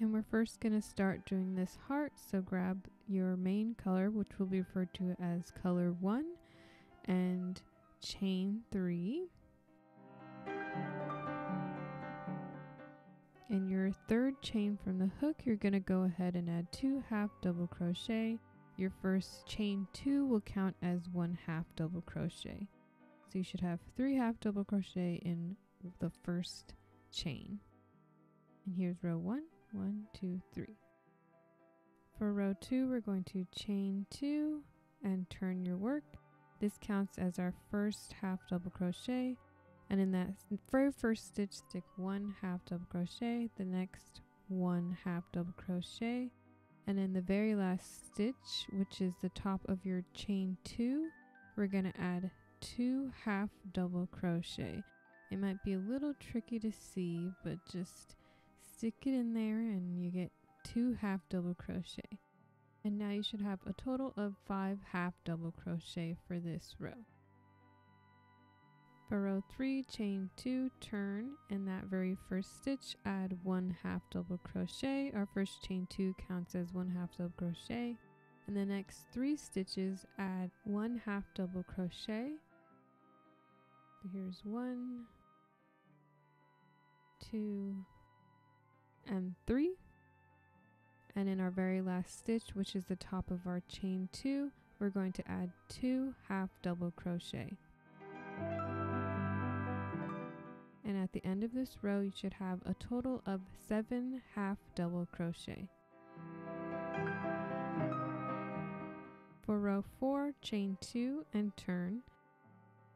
And we're first going to start doing this heart, so grab your main color, which will be referred to as color 1, and chain 3. And your third chain from the hook, you're going to go ahead and add 2 half double crochet. Your first chain 2 will count as 1 half double crochet. So you should have 3 half double crochet in the first chain. And here's row 1, 1, 2, 3. For row 2, we're going to chain 2 and turn your work. This counts as our first half double crochet, and in that very first stitch, stick 1 half double crochet, the next 1 half double crochet, and in the very last stitch, which is the top of your chain 2, we're going to add 2 half double crochet. It might be a little tricky to see, but just stick it in there and you get 2 half double crochet. And now you should have a total of 5 half double crochet for this row. For row 3, chain 2, turn, and that very first stitch, add 1 half double crochet. Our first chain 2 counts as 1 half double crochet. And the next 3 stitches, add 1 half double crochet. So here's 1, 2, and 3. And in our very last stitch, which is the top of our chain 2, we're going to add 2 half double crochet. And at the end of this row, you should have a total of 7 half double crochet. For row 4, chain 2 and turn.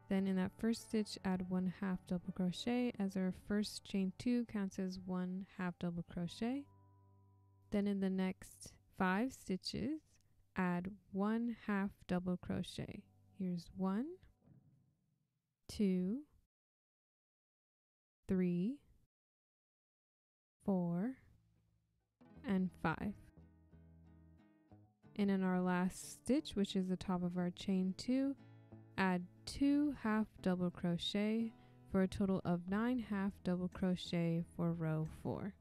Then in that first stitch, add 1 half double crochet, as our first chain 2 counts as 1 half double crochet. Then in the next 5 stitches, add 1 half double crochet. Here's 1, 2, 3, 4, and 5. And in our last stitch, which is the top of our chain 2, add 2 half double crochet for a total of 9 half double crochet for row 4.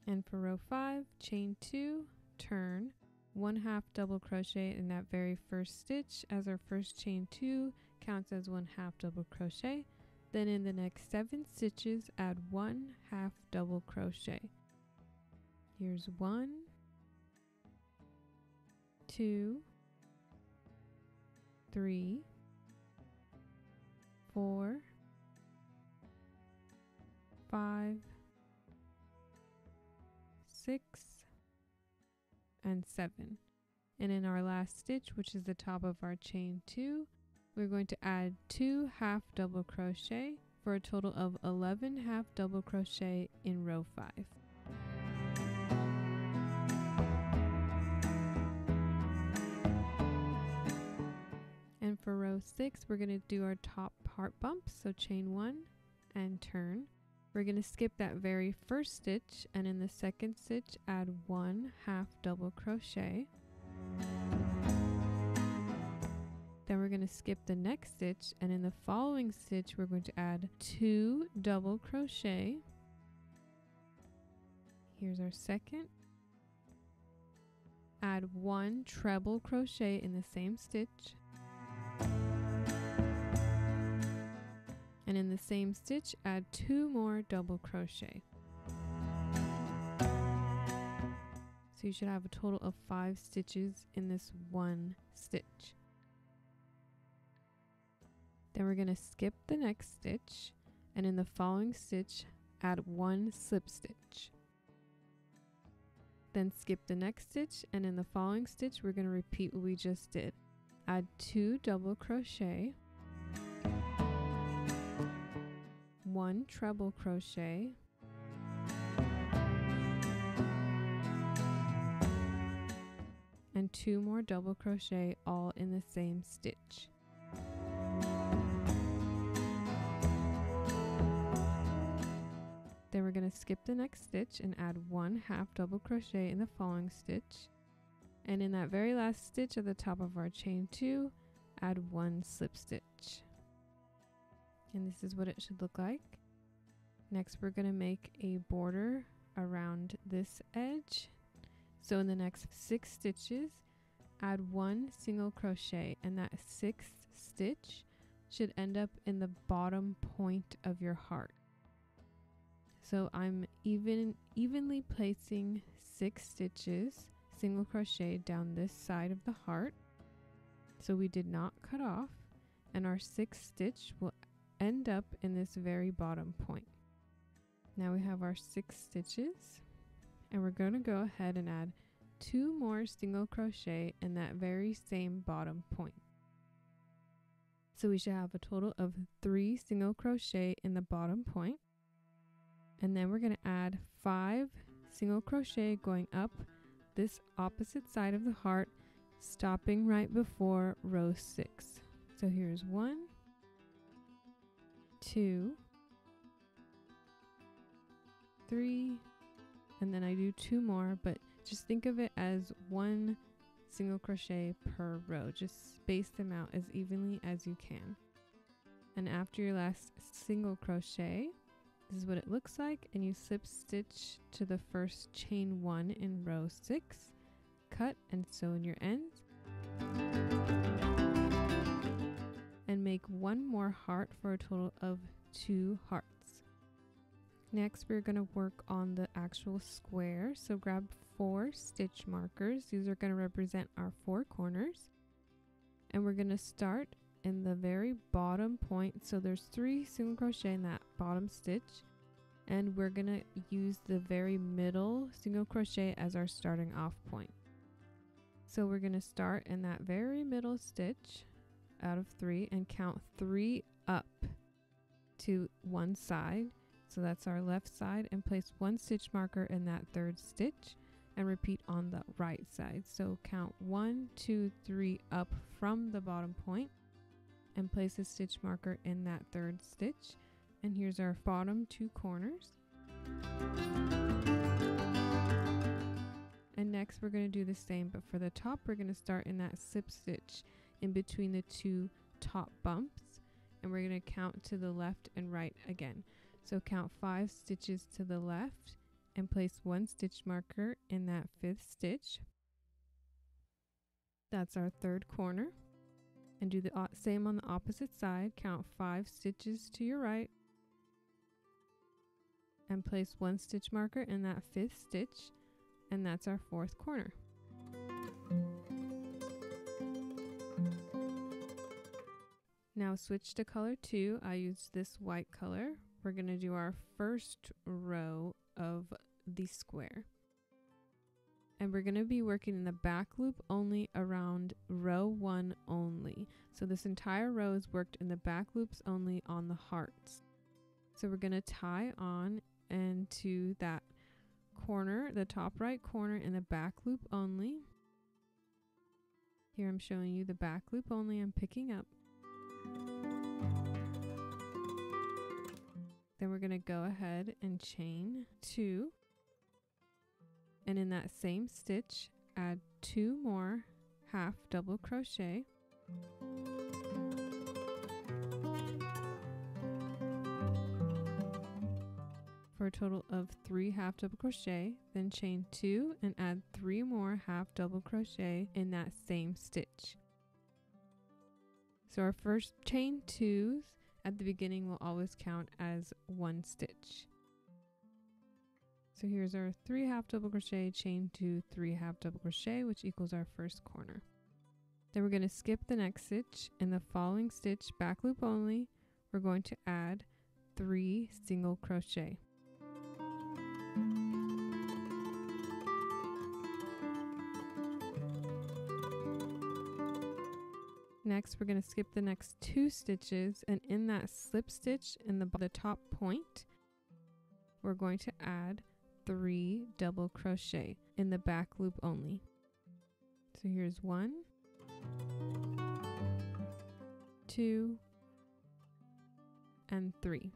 And for row 5, chain 2, turn, 1 half double crochet in that very first stitch, as our first chain 2 counts as 1 half double crochet. Then in the next 7 stitches, add 1 half double crochet. Here's 1, 2, 3, 4, 5, 6, and 7. And in our last stitch, which is the top of our chain 2, we're going to add 2 half double crochet for a total of 11 half double crochet in row 5. And for row 6, we're going to do our top part bumps, so chain 1 and turn. We're going to skip that very first stitch, and in the second stitch, add 1 half double crochet. Then we're going to skip the next stitch, and in the following stitch, we're going to add 2 double crochet. Here's our second. Add 1 treble crochet in the same stitch. And in the same stitch, add 2 more double crochet. So you should have a total of 5 stitches in this one stitch. Then we're going to skip the next stitch, and in the following stitch, add 1 slip stitch. Then skip the next stitch, and in the following stitch, we're going to repeat what we just did. Add 2 double crochet, 1 treble crochet, and 2 more double crochet all in the same stitch. Then we're going to skip the next stitch and add 1 half double crochet in the following stitch. And in that very last stitch at the top of our chain 2, add 1 slip stitch. And this is what it should look like. Next, we're going to make a border around this edge. So in the next 6 stitches, add 1 single crochet, and that 6th stitch should end up in the bottom point of your heart. So I'm evenly placing 6 stitches single crochet down this side of the heart. So we did not cut off, and our 6th stitch will end up in this very bottom point. Now we have our 6 stitches, and we're going to go ahead and add 2 more single crochet in that very same bottom point. So we should have a total of 3 single crochet in the bottom point. And then we're going to add 5 single crochet going up this opposite side of the heart, stopping right before row 6. So here's 1, 2, 3, and then I do 2 more, but just think of it as 1 single crochet per row. Just space them out as evenly as you can. And after your last single crochet, this is what it looks like, and you slip stitch to the first chain 1 in row 6, cut and sew in your ends, and make 1 more heart for a total of 2 hearts. Next, we're going to work on the actual square. So grab 4 stitch markers. These are going to represent our 4 corners, and we're going to start in the very bottom point. So there's 3 single crochet in that bottom stitch, and we're going to use the very middle single crochet as our starting off point. So we're going to start in that very middle stitch out of 3 and count 3 up to one side. So that's our left side, and place 1 stitch marker in that 3rd stitch and repeat on the right side. So count 1, 2, 3 up from the bottom point and place a stitch marker in that 3rd stitch. And here's our bottom 2 corners. And next we're going to do the same, but for the top we're going to start in that slip stitch in between the 2 top bumps, and we're going to count to the left and right again. So count 5 stitches to the left and place 1 stitch marker in that 5th stitch. That's our 3rd corner. And do the same on the opposite side. Count 5 stitches to your right and place 1 stitch marker in that 5th stitch, and that's our 4th corner. Now switch to color 2. I used this white color. We're going to do our first row of the square. And we're going to be working in the back loop only around row 1 only. So this entire row is worked in the back loops only on the hearts. So we're going to tie on into that corner, the top right corner, in the back loop only. Here I'm showing you the back loop only I'm picking up. Then we're going to go ahead and chain 2. And in that same stitch, add 2 more half double crochet. For a total of 3 half double crochet, then chain 2 and add 3 more half double crochet in that same stitch. So our first chain 2s at the beginning will always count as 1 stitch. So here's our 3 half double crochet, chain 2, 3 half double crochet, which equals our first corner. Then we're going to skip the next stitch. In the following stitch, back loop only, we're going to add 3 single crochet. Next, we're going to skip the next 2 stitches, and in that slip stitch in the top point, we're going to add 3 double crochet in the back loop only. So here's 1, 2, and 3.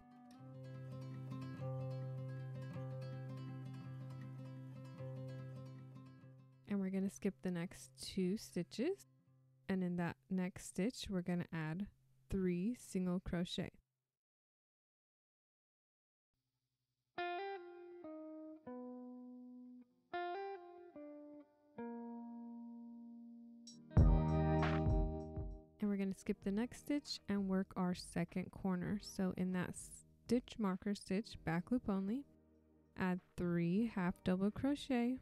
And we're going to skip the next 2 stitches, and in that next stitch we're going to add 3 single crochet. going to skip the next stitch and work our second corner. So in that stitch marker stitch, back loop only, add 3 half double crochet,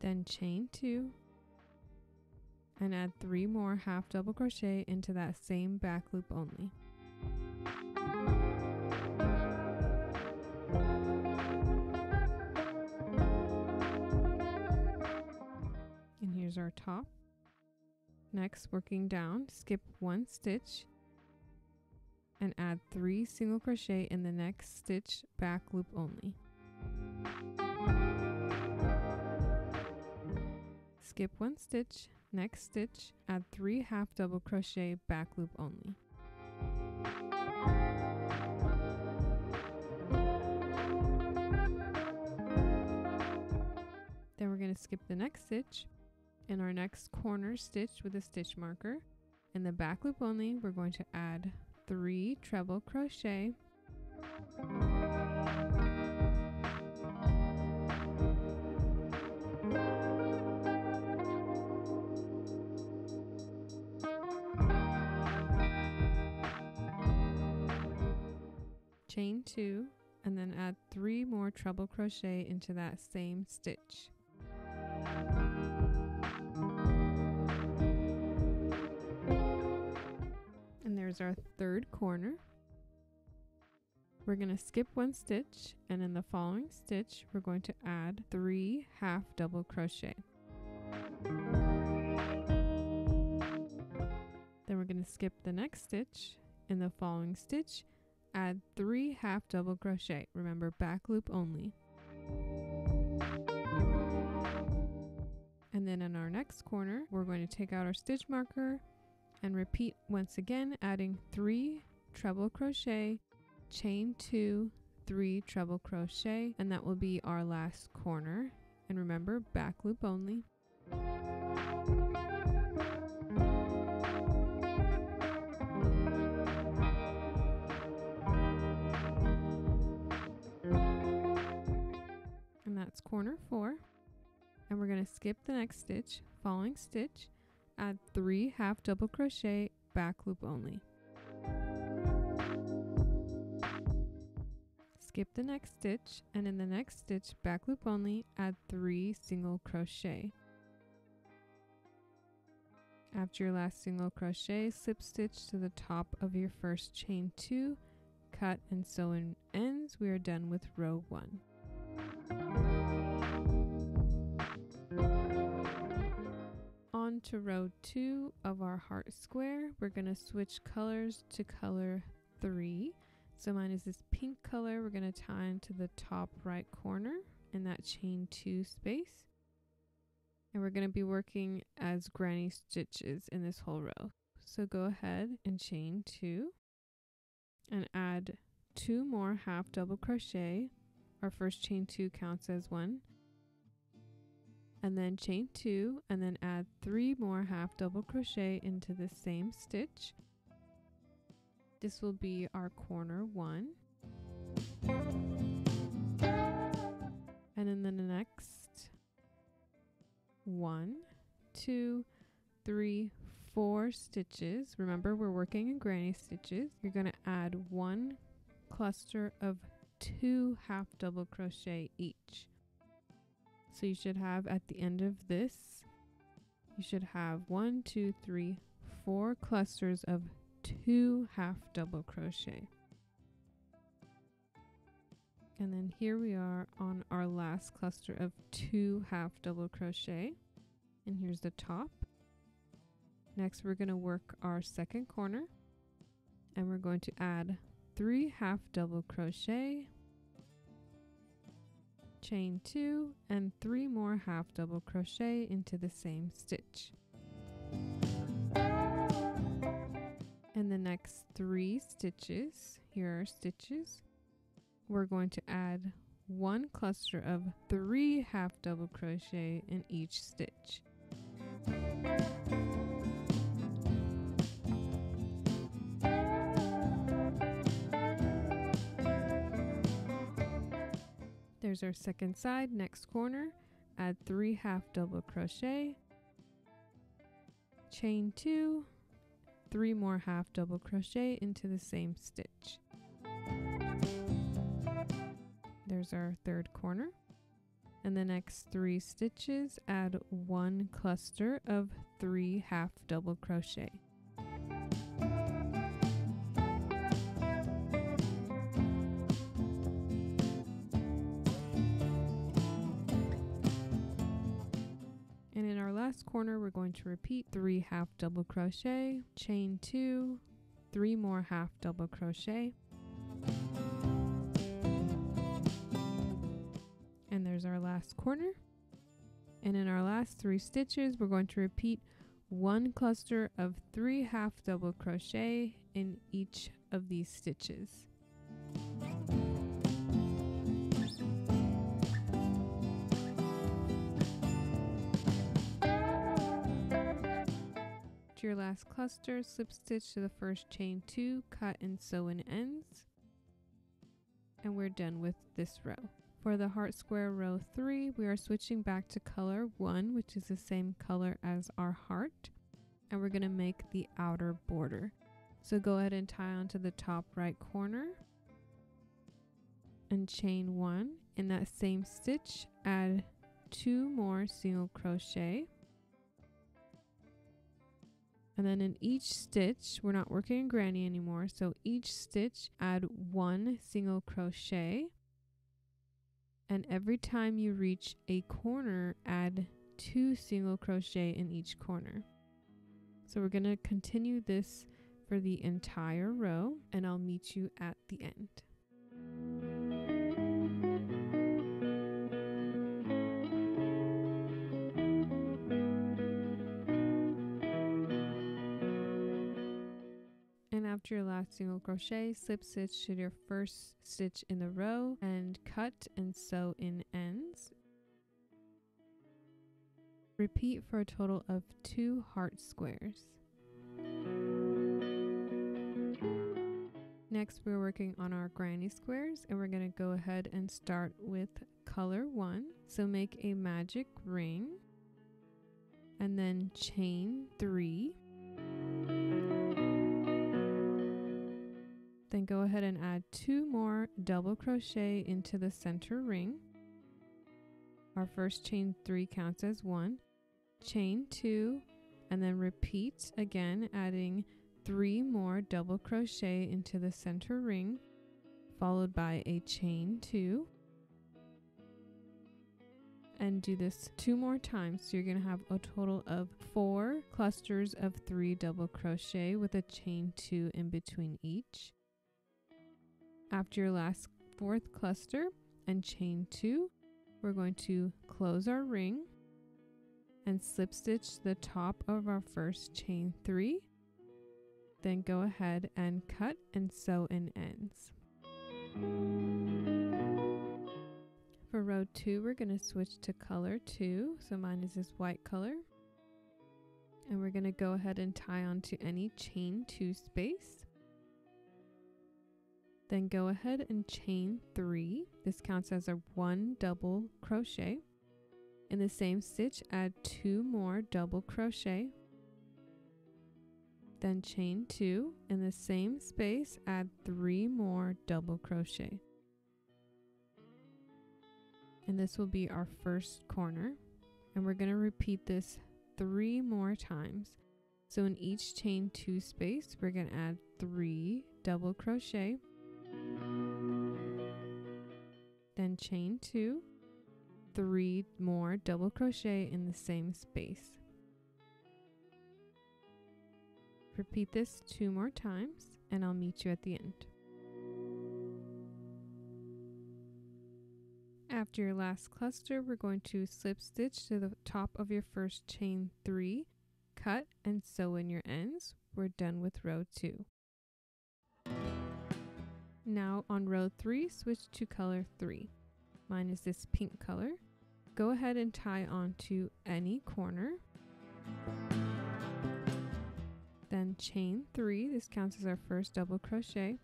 then chain 2 and add 3 more half double crochet into that same back loop only. And here's our top. Next, working down, skip 1 stitch and add 3 single crochet in the next stitch, back loop only. Skip 1 stitch, next stitch, add 3 half double crochet, back loop only. Then we're going to skip the next stitch. In our next corner stitch with a stitch marker, in the back loop only, we're going to add 3 treble crochet, chain 2, and then add 3 more treble crochet into that same stitch. And there's our third corner. We're going to skip 1 stitch, and in the following stitch we're going to add 3 half double crochet. Then we're going to skip the next stitch. In the following stitch, add 3 half double crochet. Remember, back loop only. And then in our next corner, we're going to take out our stitch marker and repeat once again, adding 3 treble crochet, chain 2, 3 treble crochet, and that will be our last corner. And remember, back loop only. And that's corner 4. And we're going to skip the next stitch, following stitch, add 3 half double crochet, back loop only. Skip the next stitch, and in the next stitch, back loop only, add 3 single crochet. After your last single crochet, slip stitch to the top of your first chain 2, cut and sew in ends. We are done with row 1. On to row 2 of our heart square. We're going to switch colors to color 3. So mine is this pink color. We're going to tie into the top right corner in that chain 2 space. And we're going to be working as granny stitches in this whole row. So go ahead and chain 2 and add 2 more half double crochet. Our first chain 2 counts as 1. And then chain 2 and then add 3 more half double crochet into the same stitch. This will be our corner 1. And in the next 1, 2, 3, 4 stitches. Remember, we're working in granny stitches. You're going to add 1 cluster of 2 half double crochet each. So you should have at the end of this, you should have 1, 2, 3, 4 clusters of 2 half double crochet. And then here we are on our last cluster of 2 half double crochet. And here's the top. Next, we're going to work our second corner, and we're going to add 3 half double crochet, chain 2, and 3 more half double crochet into the same stitch. And the next 3 stitches, here are stitches, we're going to add 1 cluster of 3 half double crochet in each stitch. Then There's our second side. Next corner, add 3 half double crochet, chain 2, 3 more half double crochet into the same stitch. There's our third corner. And the next 3 stitches, add 1 cluster of 3 half double crochet. And in our last corner, we're going to repeat 3 half double crochet, chain 2, 3 more half double crochet. And there's our last corner. And in our last 3 stitches, we're going to repeat 1 cluster of 3 half double crochet in each of these stitches. To your last cluster, slip stitch to the first chain 2, cut and sew in ends. And we're done with this row. For the heart square row 3, we are switching back to color 1, which is the same color as our heart, and we're going to make the outer border. So go ahead and tie onto the top right corner and chain 1. In that same stitch, add 2 more single crochet. And then in each stitch, we're not working in granny anymore, so each stitch add 1 single crochet. And every time you reach a corner, add 2 single crochet in each corner. So we're going to continue this for the entire row, and I'll meet you at the end. And after your last single crochet, slip stitch to your first stitch in the row and cut and sew in ends. Repeat for a total of 2 heart squares. Next, we're working on our granny squares, and we're going to go ahead and start with color 1. So make a magic ring and then chain 3. Then go ahead and add 2 more double crochet into the center ring. Our first chain 3 counts as 1. Chain 2 and then repeat again, adding 3 more double crochet into the center ring, followed by a chain 2. And do this 2 more times. So you're going to have a total of 4 clusters of 3 double crochet with a chain 2 in between each. After your last 4th cluster and chain 2, we're going to close our ring and slip stitch the top of our first chain 3. Then go ahead and cut and sew in ends. For row 2, we're going to switch to color 2. So mine is this white color. And we're going to go ahead and tie onto any chain 2 space. Then go ahead and chain 3. This counts as a 1 double crochet. In the same stitch, add 2 more double crochet. Then chain 2. In the same space, add 3 more double crochet. And this will be our first corner. And we're going to repeat this 3 more times. So in each chain 2 space, we're going to add 3 double crochet. Then chain 2, 3 more double crochet in the same space. Repeat this 2 more times and I'll meet you at the end. After your last cluster, we're going to slip stitch to the top of your first chain 3, cut and sew in your ends. We're done with row 2. Now on row 3, switch to color 3. Mine is this pink color. Go ahead and tie onto any corner. Then chain 3. This counts as our first double crochet.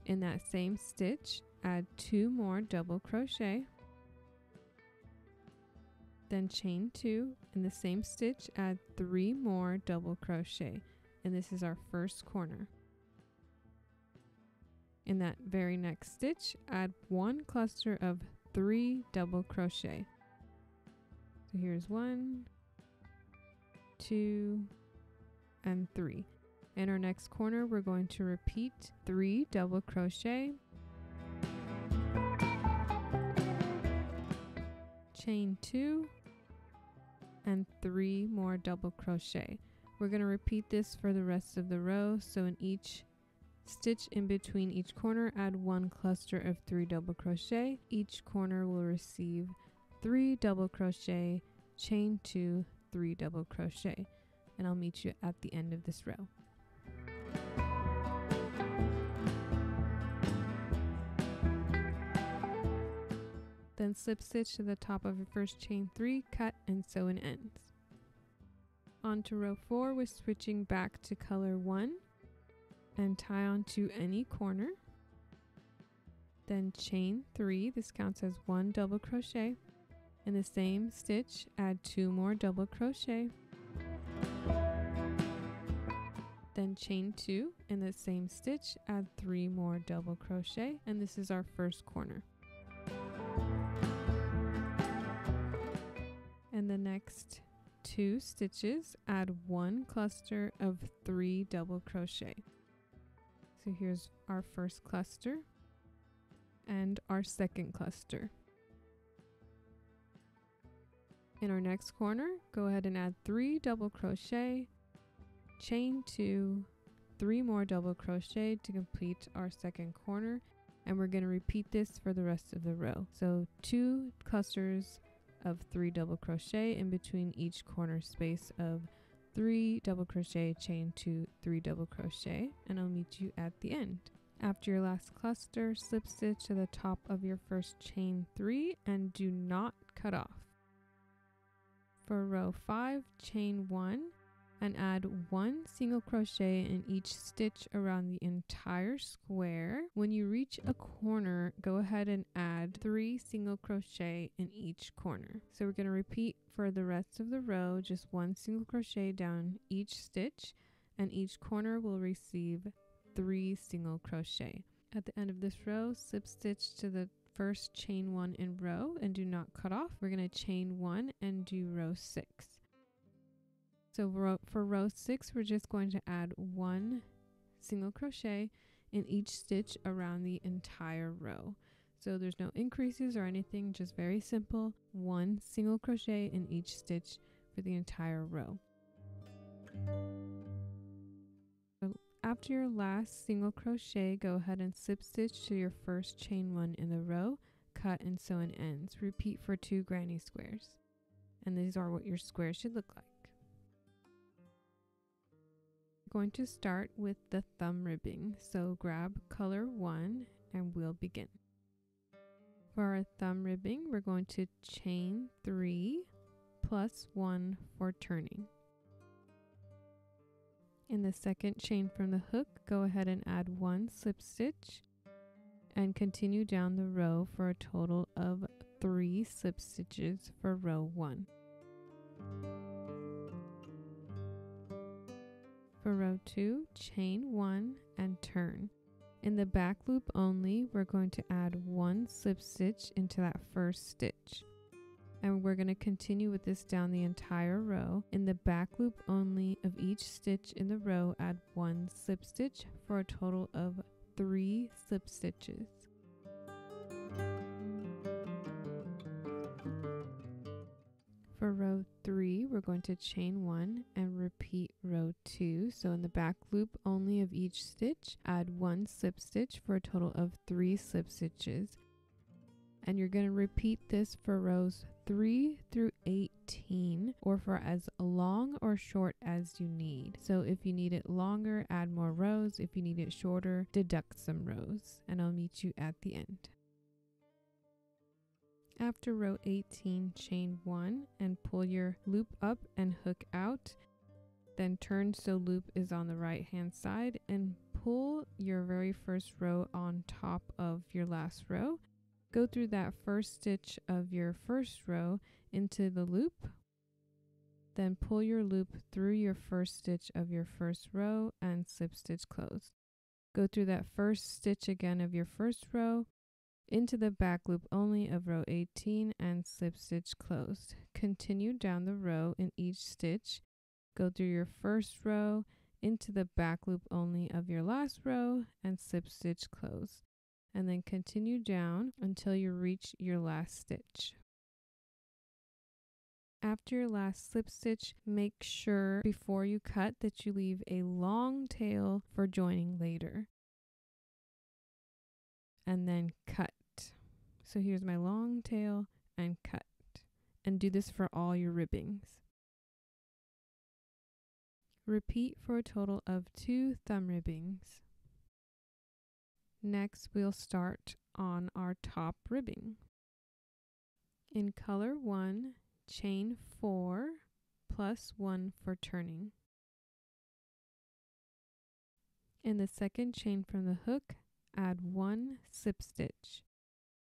In that same stitch, add 2 more double crochet. Then chain 2. In the same stitch, add 3 more double crochet, and this is our first corner. In that very next stitch, add 1 cluster of 3 double crochet. So here's 1, 2, and 3. In our next corner, we're going to repeat 3 double crochet, chain 2, and 3 more double crochet. We're going to repeat this for the rest of the row, so in each stitch in between each corner, add 1 cluster of 3 double crochet. Each corner will receive 3 double crochet, chain 2, 3 double crochet, and I'll meet you at the end of this row. Then slip stitch to the top of your first chain 3, cut and sew in ends. On to row 4, we're switching back to color 1 and tie on to any corner. Then chain 3, this counts as 1 double crochet. In the same stitch, add 2 more double crochet. Then chain 2, in the same stitch, add 3 more double crochet, and this is our first corner. And the next 2 stitches, add 1 cluster of 3 double crochet. So here's our first cluster and our second cluster. In our next corner, go ahead and add 3 double crochet, chain 2, 3 more double crochet to complete our second corner, and we're going to repeat this for the rest of the row. So 2 clusters of 3 double crochet in between each corner space of 3 double crochet, chain 2, 3 double crochet, and I'll meet you at the end. After your last cluster, slip stitch to the top of your first chain 3 and do not cut off. For row 5, chain 1 and add 1 single crochet in each stitch around the entire square. When you reach a corner, go ahead and add 3 single crochet in each corner. So we're going to repeat for the rest of the row, just 1 single crochet down each stitch, and each corner will receive 3 single crochet. At the end of this row, slip stitch to the first chain 1 in row and do not cut off. We're going to chain 1 and do row 6. So for row 6, we're just going to add 1 single crochet in each stitch around the entire row. So there's no increases or anything, just very simple, 1 single crochet in each stitch for the entire row. After your last single crochet, go ahead and slip stitch to your first chain 1 in the row, cut and sew in ends. Repeat for 2 granny squares. And these are what your squares should look like. Going to start with the thumb ribbing, so grab color 1 and we'll begin. For our thumb ribbing, we're going to chain 3 plus 1 for turning. In the second chain from the hook, go ahead and add 1 slip stitch and continue down the row for a total of 3 slip stitches for row 1. For row 2, chain 1 and turn. In the back loop only, we're going to add 1 slip stitch into that first stitch. And we're going to continue with this down the entire row. In the back loop only of each stitch in the row, add 1 slip stitch for a total of 3 slip stitches. For row 3, we're going to chain 1 and repeat row 2. So in the back loop only of each stitch, add 1 slip stitch for a total of 3 slip stitches. And you're going to repeat this for rows 3 through 18, or for as long or short as you need. So if you need it longer, add more rows. If you need it shorter, deduct some rows. And I'll meet you at the end. After row 18, chain 1 and pull your loop up and hook out. Then turn so loop is on the right hand side and pull your very first row on top of your last row. Go through that first stitch of your first row into the loop. Then pull your loop through your first stitch of your first row and slip stitch close. Go through that first stitch again of your first row into the back loop only of row 18 and slip stitch closed. Continue down the row in each stitch. Go through your first row into the back loop only of your last row and slip stitch closed. And then continue down until you reach your last stitch. After your last slip stitch, make sure before you cut that you leave a long tail for joining later. And then cut. So here's my long tail and cut. And do this for all your ribbings. Repeat for a total of 2 thumb ribbings. Next, we'll start on our top ribbing. In color 1, chain 4 plus 1 for turning. In the second chain from the hook, add 1 slip stitch.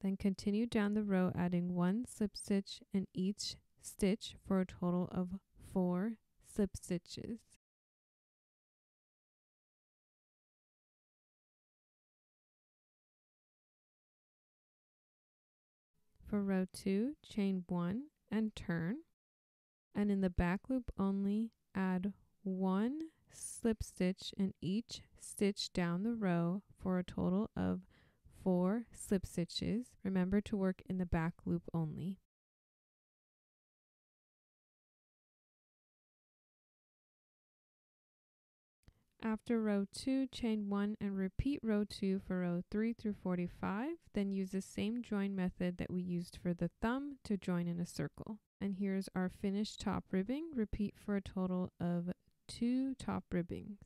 Then continue down the row adding 1 slip stitch in each stitch for a total of 4 slip stitches. For row 2, chain 1 and turn, and in the back loop only add 1 slip stitch in each stitch down the row for a total of 4 slip stitches. Remember to work in the back loop only. After row 2, chain 1 and repeat row 2 for row 3 through 45. Then use the same join method that we used for the thumb to join in a circle. And here's our finished top ribbing. Repeat for a total of 2 top ribbings.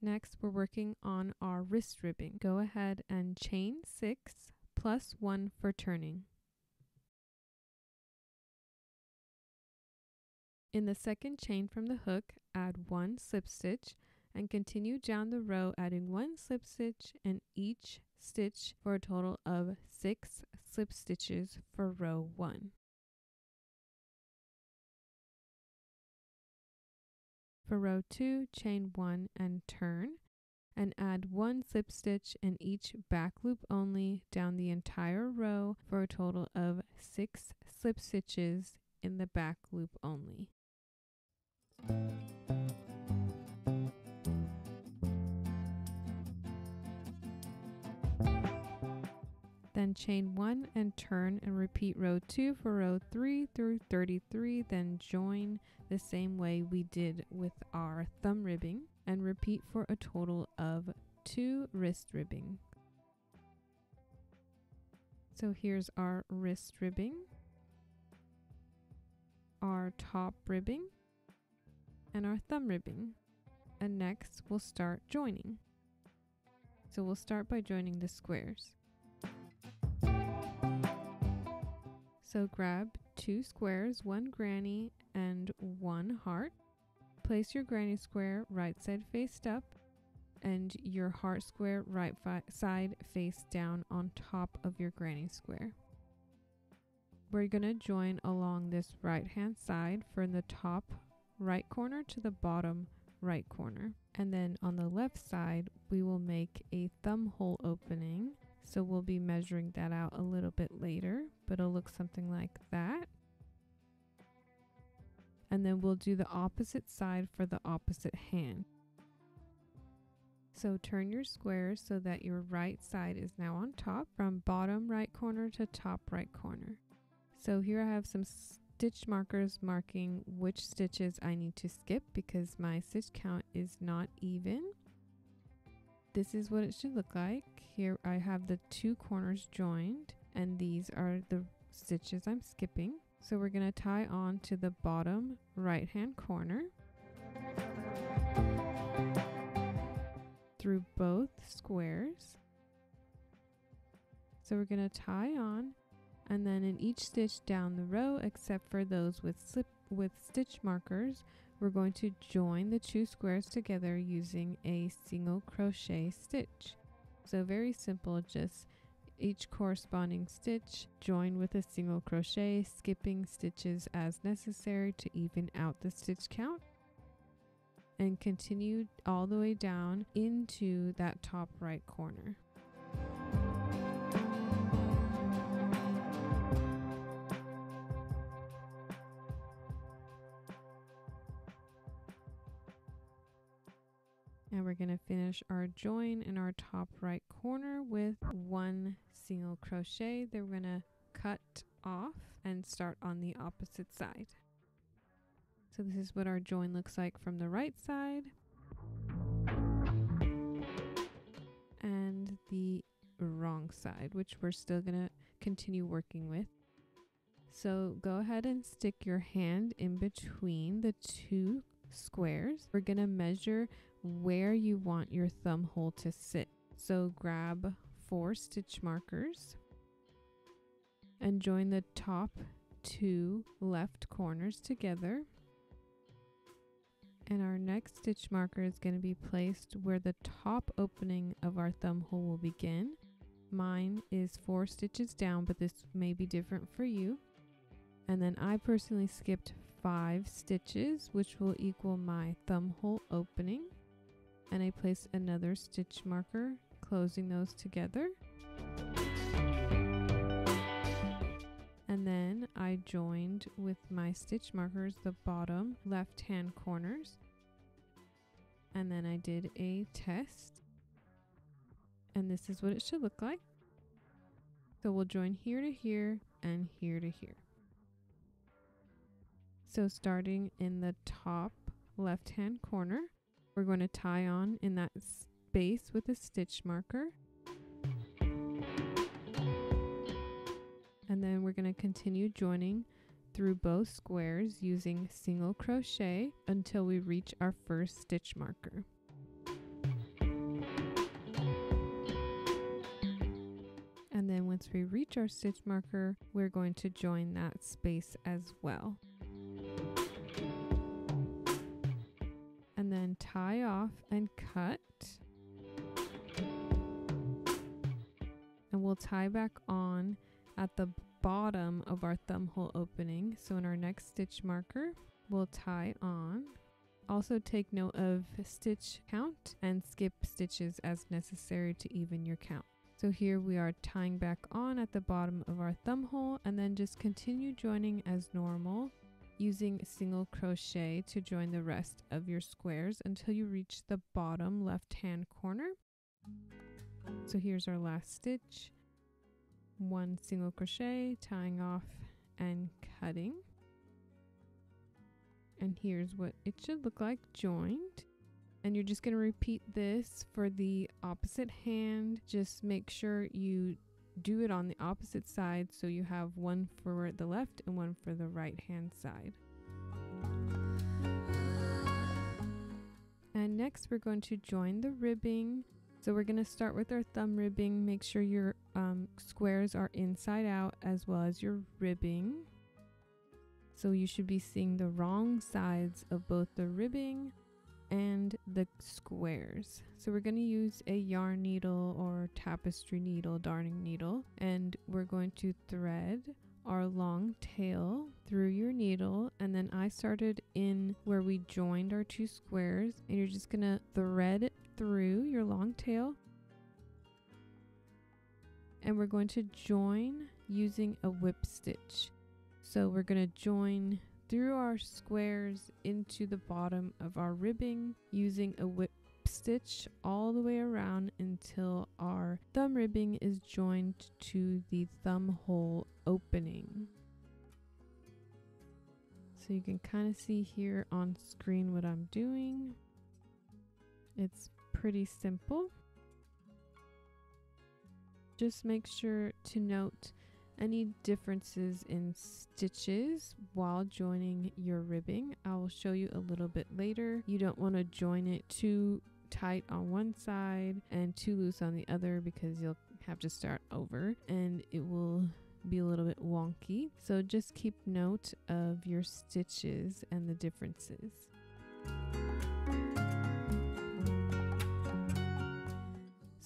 Next, we're working on our wrist ribbing. Go ahead and chain 6 plus 1 for turning. In the second chain from the hook, add 1 slip stitch and continue down the row adding 1 slip stitch in each stitch for a total of 6 slip stitches for row 1. For row 2, chain 1 and turn, and add 1 slip stitch in each back loop only down the entire row for a total of 6 slip stitches in the back loop only. Then chain 1 and turn and repeat row 2 for row 3 through 33, then join the same way we did with our thumb ribbing and repeat for a total of 2 wrist ribbing. So here's our wrist ribbing, our top ribbing, and our thumb ribbing. And next we'll start joining. So we'll start by joining the squares. So grab 2 squares, 1 granny and 1 heart. Place your granny square right side faced up and your heart square right side face down on top of your granny square. We're going to join along this right hand side from the top right corner to the bottom right corner. And then on the left side, we will make a thumb hole opening. So we'll be measuring that out a little bit later, but it'll look something like that. And then we'll do the opposite side for the opposite hand. So turn your squares so that your right side is now on top from bottom right corner to top right corner. So here I have some stitch markers marking which stitches I need to skip because my stitch count is not even. This is what it should look like. Here I have the 2 corners joined and these are the stitches I'm skipping. So we're going to tie on to the bottom right hand corner through both squares. So we're going to tie on, and then in each stitch down the row except for those with stitch markers, we're going to join the 2 squares together using a single crochet stitch. So very simple, just each corresponding stitch, join with a single crochet, skipping stitches as necessary to even out the stitch count, and continue all the way down into that top right corner. And we're going to finish our join in our top right corner with one single crochet. Then we're going to cut off and start on the opposite side. So this is what our join looks like from the right side and the wrong side, which we're still going to continue working with. So go ahead and stick your hand in between the two squares. We're going to measure where you want your thumb hole to sit. So grab 4 stitch markers and join the top 2 left corners together. And our next stitch marker is going to be placed where the top opening of our thumb hole will begin. Mine is 4 stitches down, but this may be different for you. And then I personally skipped 5 stitches, which will equal my thumb hole opening. And I placed another stitch marker, closing those together. And then I joined with my stitch markers the bottom left hand corners. And then I did a test. And this is what it should look like. So we'll join here to here and here to here. So starting in the top left hand corner, we're going to tie on in that space with a stitch marker. And then we're going to continue joining through both squares using single crochet until we reach our first stitch marker. And then once we reach our stitch marker, we're going to join that space as well. And then tie off and cut. And we'll tie back on at the bottom of our thumb hole opening. So in our next stitch marker, we'll tie on. Also take note of stitch count and skip stitches as necessary to even your count. So here we are tying back on at the bottom of our thumb hole, and then just continue joining as normal, using single crochet to join the rest of your squares until you reach the bottom left hand corner. So here's our last stitch. 1 single crochet, tying off and cutting. And here's what it should look like joined. And you're just going to repeat this for the opposite hand. Just make sure you do it on the opposite side, so you have one for the left and one for the right hand side. And next we're going to join the ribbing. So we're going to start with our thumb ribbing. Make sure your squares are inside out as well as your ribbing. So you should be seeing the wrong sides of both the ribbing and the squares. So we're going to use a yarn needle or tapestry needle, darning needle, and we're going to thread our long tail through your needle. And then I started in where we joined our 2 squares, and you're just going to thread through your long tail. And we're going to join using a whip stitch. So we're going to join through our squares into the bottom of our ribbing using a whip stitch all the way around until our thumb ribbing is joined to the thumb hole opening. So you can kind of see here on screen what I'm doing. It's pretty simple. Just make sure to note any differences in stitches while joining your ribbing. I will show you a little bit later. You don't want to join it too tight on one side and too loose on the other, because you'll have to start over and it will be a little bit wonky. So just keep note of your stitches and the differences.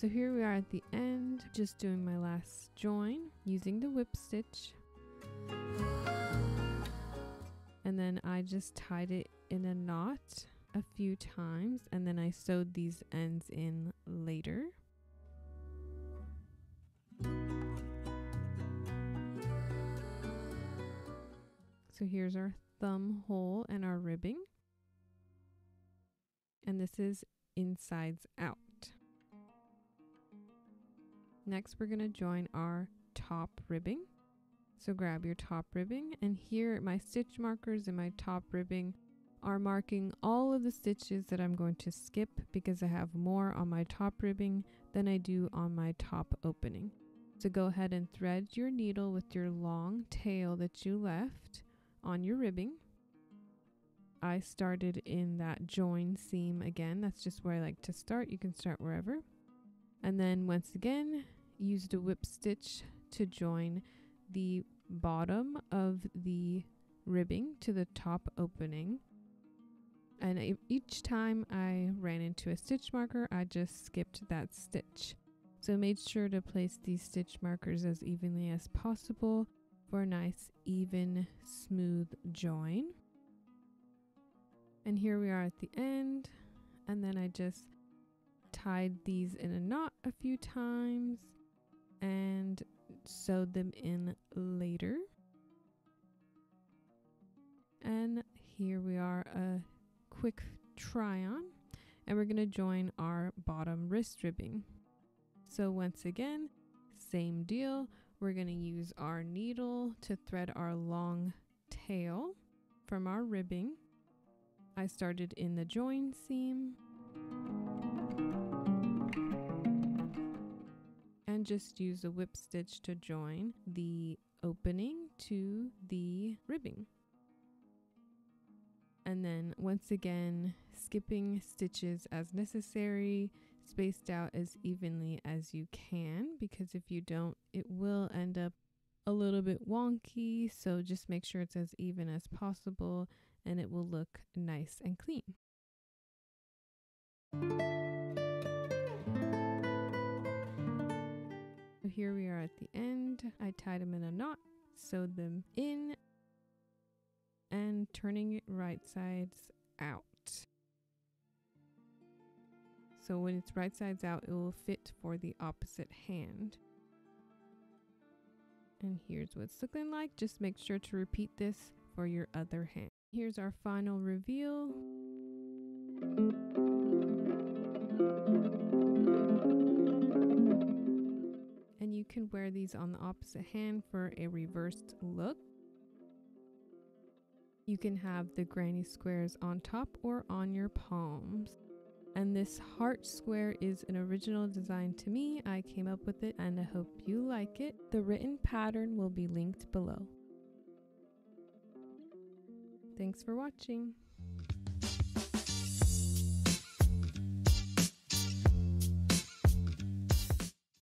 So here we are at the end, just doing my last join using the whip stitch. And then I just tied it in a knot a few times, and then I sewed these ends in later. So here's our thumb hole and our ribbing. And this is insides out. Next, we're going to join our top ribbing. So grab your top ribbing, and here my stitch markers in my top ribbing are marking all of the stitches that I'm going to skip because I have more on my top ribbing than I do on my top opening. So go ahead and thread your needle with your long tail that you left on your ribbing. I started in that join seam again. That's just where I like to start. You can start wherever. And then once again, use the whip stitch to join the bottom of the ribbing to the top opening. And each time I ran into a stitch marker, I just skipped that stitch. So made sure to place these stitch markers as evenly as possible for a nice, even, smooth join. And here we are at the end. And then I just tied these in a knot a few times and sewed them in later. And here we are, a quick try on, and we're going to join our bottom wrist ribbing. So once again, same deal. We're going to use our needle to thread our long tail from our ribbing. I started in the join seam and just use a whip stitch to join the opening to the ribbing. And then once again, skipping stitches as necessary, spaced out as evenly as you can, because if you don't, it will end up a little bit wonky. So just make sure it's as even as possible and it will look nice and clean. So here we are at the end. I tied them in a knot, sewed them in, and turning it right sides out. So when it's right sides out, it will fit for the opposite hand. And here's what it's looking like. Just make sure to repeat this for your other hand. Here's our final reveal. And you can wear these on the opposite hand for a reversed look. You can have the granny squares on top or on your palms. And this heart square is an original design to me. I came up with it and I hope you like it. The written pattern will be linked below. Thanks for watching.